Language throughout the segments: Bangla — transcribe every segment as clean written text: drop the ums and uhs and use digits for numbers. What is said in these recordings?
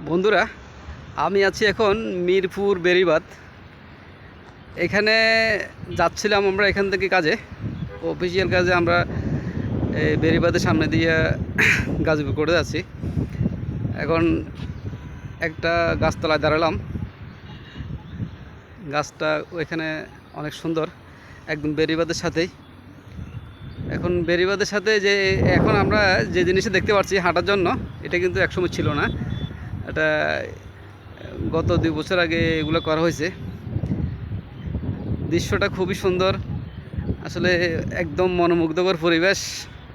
বন্ধুরা, আমি আছি এখন মিরপুর বেড়িবাঁধ। এখানে যাচ্ছিলাম আমরা এখান থেকে কাজে, অফিসিয়াল কাজে। আমরা এই বেড়িবাঁধের সামনে দিয়ে গাজীপুর করে যাচ্ছি। এখন একটা গাছতলায় দাঁড়ালাম। গাছটা ওইখানে অনেক সুন্দর, একদম বেড়িবাঁধের সাথেই। এখন বেড়িবাঁধের সাথে যে এখন আমরা যে জিনিসটা দেখতে পাচ্ছি হাঁটার জন্য, এটা কিন্তু একসময় ছিল না। এটা গত 2 বছর আগে এগুলো করা হয়েছে। দৃশ্যটা খুবই সুন্দর, আসলে একদম মনোমুগ্ধকর পরিবেশ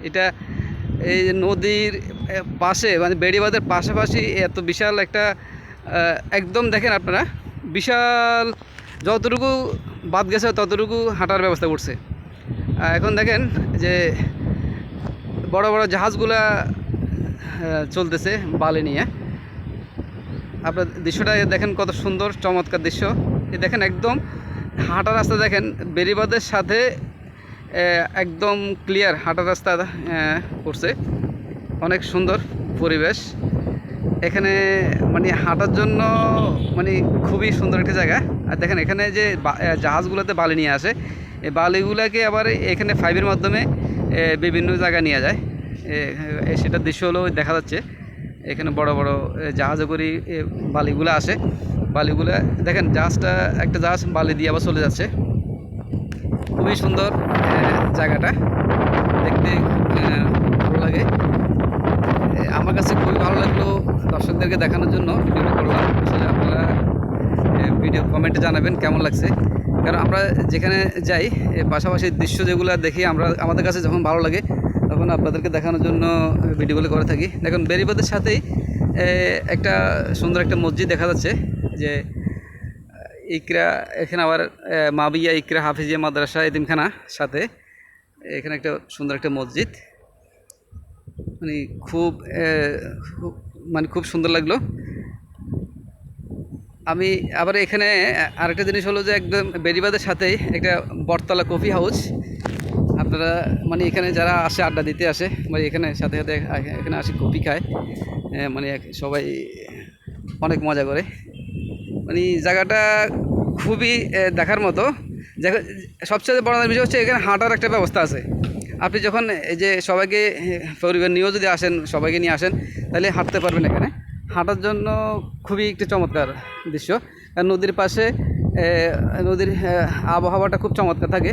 এটা। এই নদীর পাশে, মানে বেড়িবাঁধের পাশাপাশি এত বিশাল একটা একদম দেখেন আপনারা, বিশাল যতটুকু বাদ গেছে ততটুকু হাঁটার ব্যবস্থা করছে। এখন দেখেন যে বড় বড় জাহাজগুলা চলতেছে বালি নিয়ে। আপনার দৃশ্যটা দেখেন, কত সুন্দর চমৎকার দৃশ্য। এই দেখেন একদম হাঁটার রাস্তা, দেখেন বেড়িবাঁধের সাথে একদম ক্লিয়ার হাঁটার রাস্তা করছে। অনেক সুন্দর পরিবেশ এখানে, মানে হাঁটার জন্য মানে খুবই সুন্দর একটা জায়গা। আর দেখেন এখানে যে জাহাজগুলোতে বালি নিয়ে আসে, এই বালিগুলোকে আবার এখানে পাইপের মাধ্যমে বিভিন্ন জায়গায় নিয়ে যায়। সেটার দৃশ্য হলো দেখা যাচ্ছে এখানে বড় বড় জাহাজে করে বালিগুলো আসে। বালিগুলো দেখেন, জাহাজটা একটা জাহাজ বালি দিয়ে আবার চলে যাচ্ছে। খুবই সুন্দর জায়গাটা, দেখতে ভালো লাগে। আমার কাছে খুবই ভালো লাগলো, দর্শকদেরকে দেখানোর জন্য ভিডিওটা করলাম। আসলে আপনারা ভিডিও কমেন্টে জানাবেন কেমন লাগছে। কারণ আমরা যেখানে যাই পাশাপাশি দৃশ্য যেগুলো দেখি আমরা, আমাদের কাছে যখন ভালো লাগে তখন আপনাদেরকে দেখানোর জন্য ভিডিওগুলো করে থাকি। দেখুন বেড়িবাঁধের সাথেই একটা সুন্দর একটা মসজিদ দেখা যাচ্ছে, যে ইকরা, এখানে আবার মাবিয়া ইকরা হাফিজিয়া মাদ্রাসা এতিমখানা সাথে এখানে একটা সুন্দর একটা মসজিদ। মানে খুব সুন্দর লাগলো। আমি আবার এখানে আরেকটা জিনিস হলো যে একদম বেড়িবাঁধের সাথেই একটা বটতলা কফি হাউস। আপনারা মানে এখানে যারা আসে আড্ডা দিতে আসে, মানে এখানে সাথে সাথে এখানে আসে কফি খায়, মানে সবাই অনেক মজা করে। মানে জায়গাটা খুবই দেখার মতো। সবচেয়ে বড় বিষয় হচ্ছে এখানে হাঁটার একটা ব্যবস্থা আছে। আপনি যখন এই যে সবাইকে পরিবার নিয়েও যদি আসেন, সবাইকে নিয়ে আসেন, তাহলে হাঁটতে পারবেন এখানে। হাঁটার জন্য খুবই একটি চমৎকার দৃশ্য। আর নদীর পাশে নদীর আবহাওয়াটা খুব চমৎকার থাকে।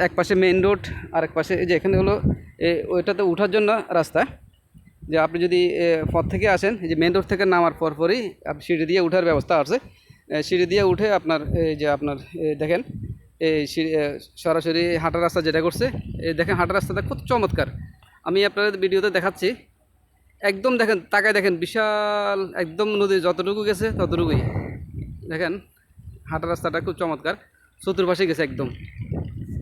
এক পাশে মেইন রোড, আর এক পাশে যে এখানে হলো ওইটাতে ওঠার জন্য রাস্তা। যে আপনি যদি পথ থেকে আসেন, এই যে মেইন রোড থেকে নামার পরপরই আপনি সিঁড়ি দিয়ে ওঠার ব্যবস্থা আছে। সিঁড়ি দিয়ে উঠে আপনার এই যে আপনার দেখেন এই সরাসরি হাঁটার রাস্তা যেটা করছে, এই দেখেন হাঁটার রাস্তাটা খুব চমৎকার। আমি আপনাদের ভিডিওতে দেখাচ্ছি। একদম দেখেন, তাকায় দেখেন, বিশাল একদম নদী যতটুকু গেছে ততটুকুই। দেখেন হাঁটার রাস্তাটা খুব চমৎকার, চতুর্পাশে গেছে একদম।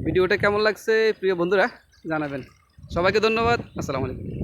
ভিডিওটা কেমন লাগছে প্রিয় বন্ধুরা জানাবেন। সবাইকে ধন্যবাদ। আসসালামু আলাইকুম।